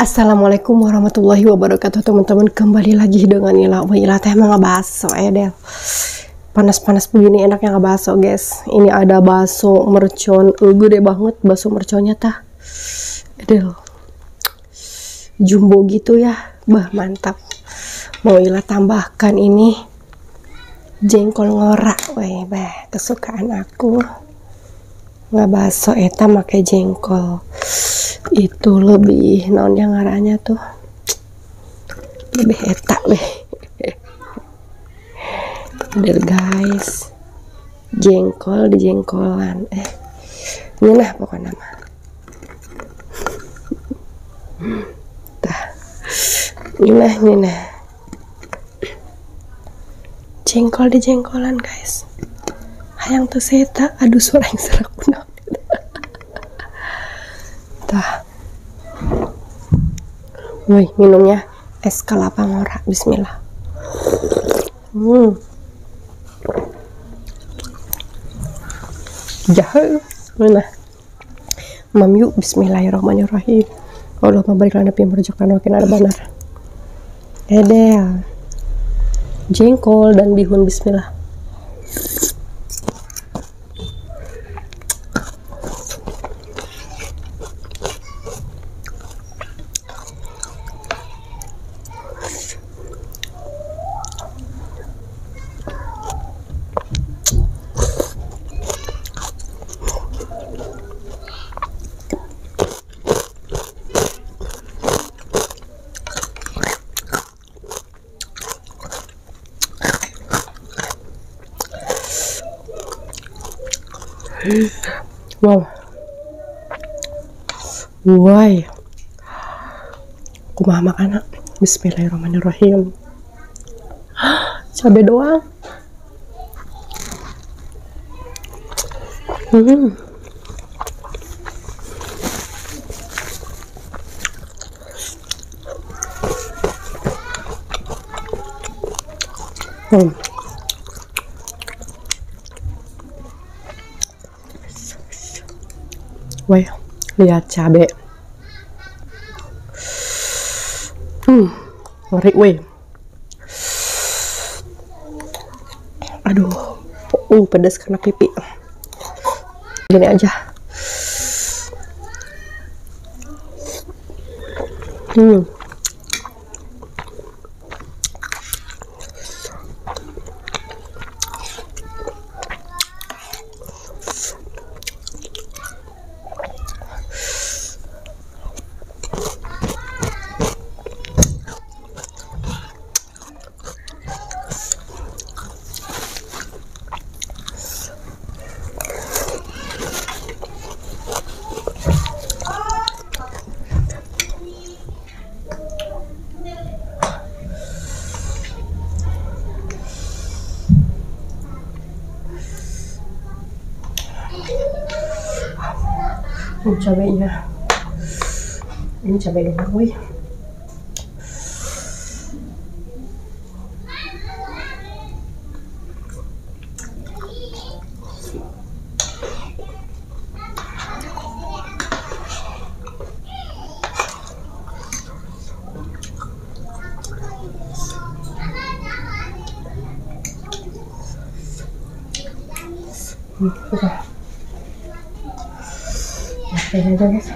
Assalamualaikum warahmatullahi wabarakatuh teman-teman, kembali lagi dengan Ila. Wah, Ila teh emang ngebaso ya Del. Panas-panas begini enaknya ngebaso guys. Ini ada bakso mercon, gede banget bakso merconnya tah Del, jumbo gitu ya, bah mantap. Mau Ila tambahkan ini jengkol ngorak, weh bah kesukaan aku. Ngebaso eta make jengkol itu lebih naonnya ngarannya tuh lebih etak weh. Udah guys, jengkol di jengkolan ini nah pokoknya mah tah ini nah jengkol di jengkolan guys, hayang tuh seta. Aduh suara yang serak benar. Tah, woi minumnya es kelapa ngora, bismillah. Jahil mana mam yuk, bismillahirrahmanirrahim. Allahumma barik lana fi marzuqna wa qina adzabannar. Edel jengkol dan bihun, bismillah. Wow, woi, kumaha makan? Bismillahirrahmanirrahim. Cabai doang. Woi, lihat cabe. Ngeri woi. Aduh, pedas karena pipi. Gini aja. Ini cabenya, ini cabai doang woi. Udah. Ini aja guys.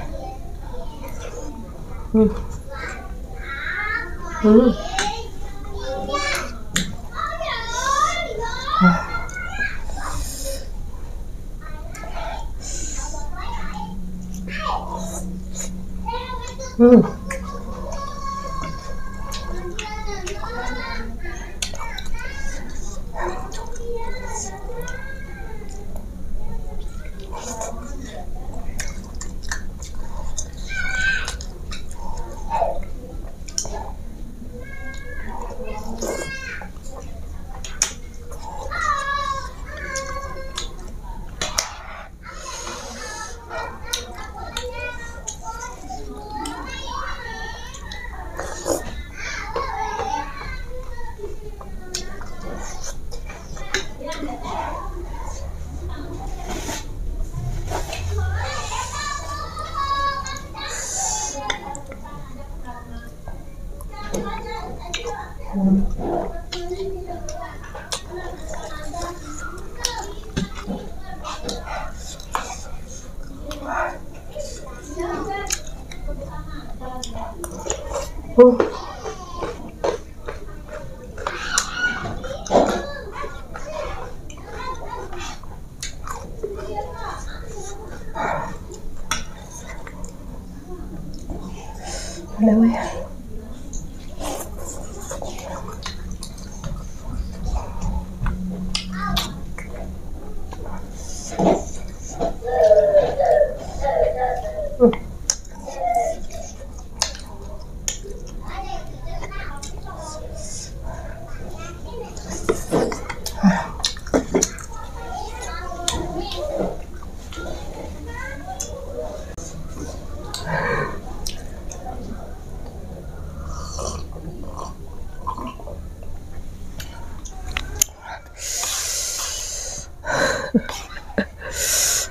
Udah weh.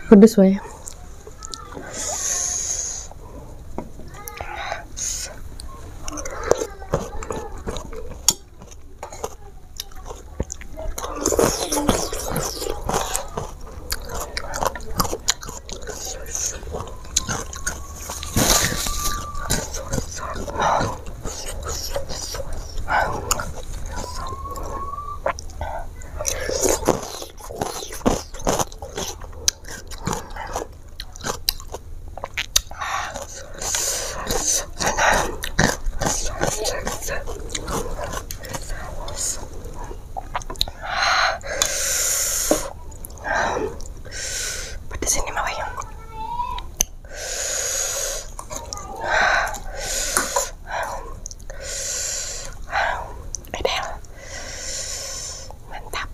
Pedes weh. Pedes ini mah weh. Edel. Mantap.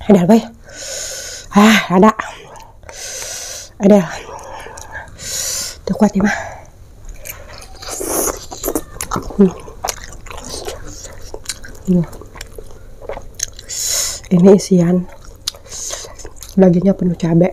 Ada apa ya? Ada. Tuh kuat ya mah. Ini isian. Dagingnya penuh cabai.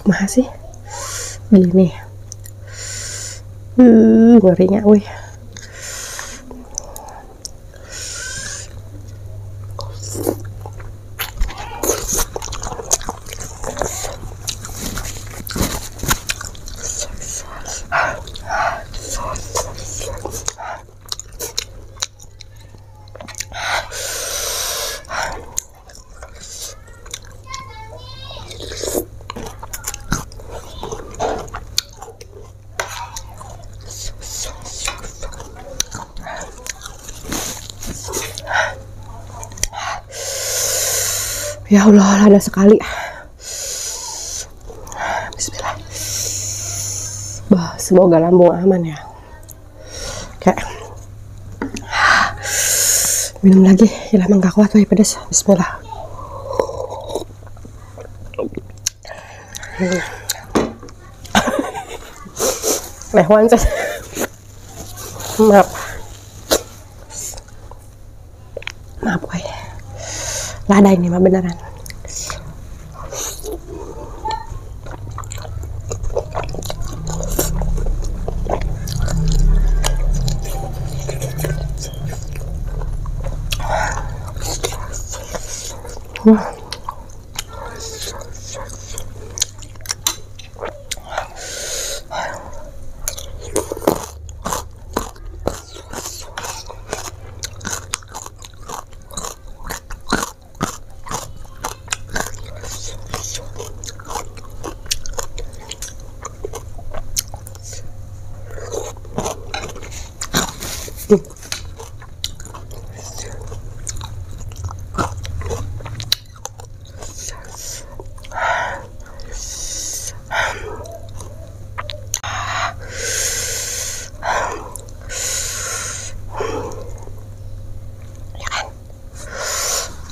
Kumaha sih gini. Ngerinya wih. Ya Allah, lada sekali. Bismillah. Bah, semoga lambung aman ya. Oke. Minum lagi. Yalah, emang gak kuat, pedas. Bismillah. Lehwan sih. Maaf. Maaf, woy. Lada ini mah beneran.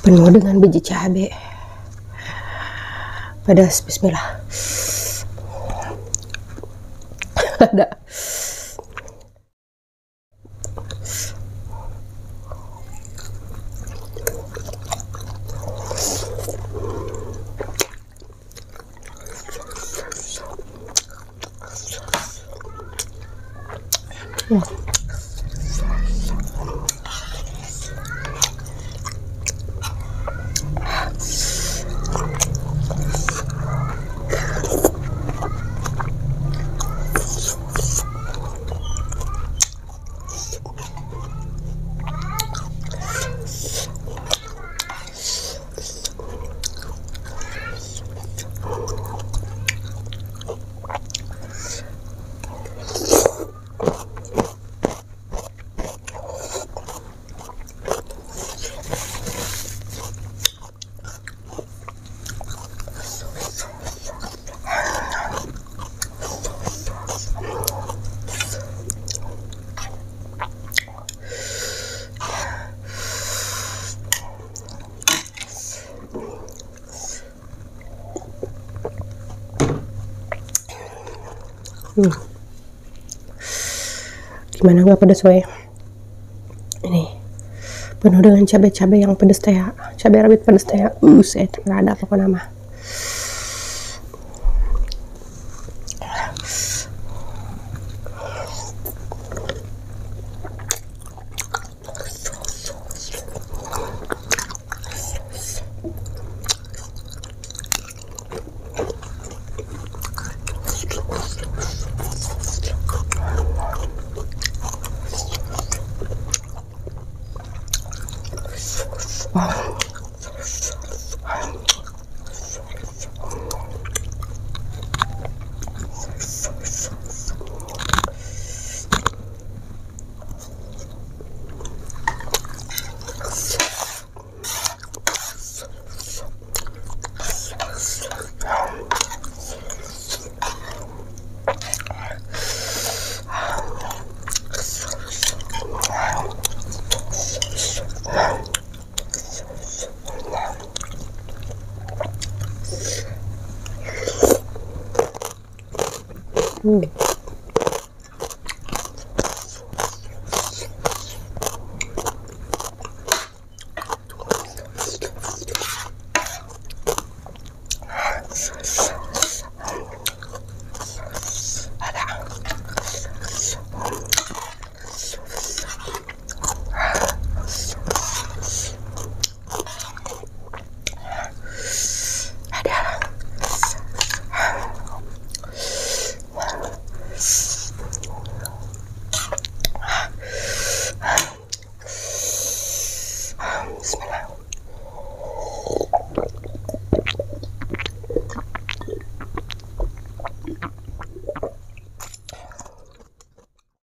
Penuh dengan biji cabai pedas. Bismillah. Ada gimana, nggak pedas woy? Ini penuh dengan cabai-cabai yang pedas teh, cabai rawit pedas teh. Set nggak ada apa-apa nama.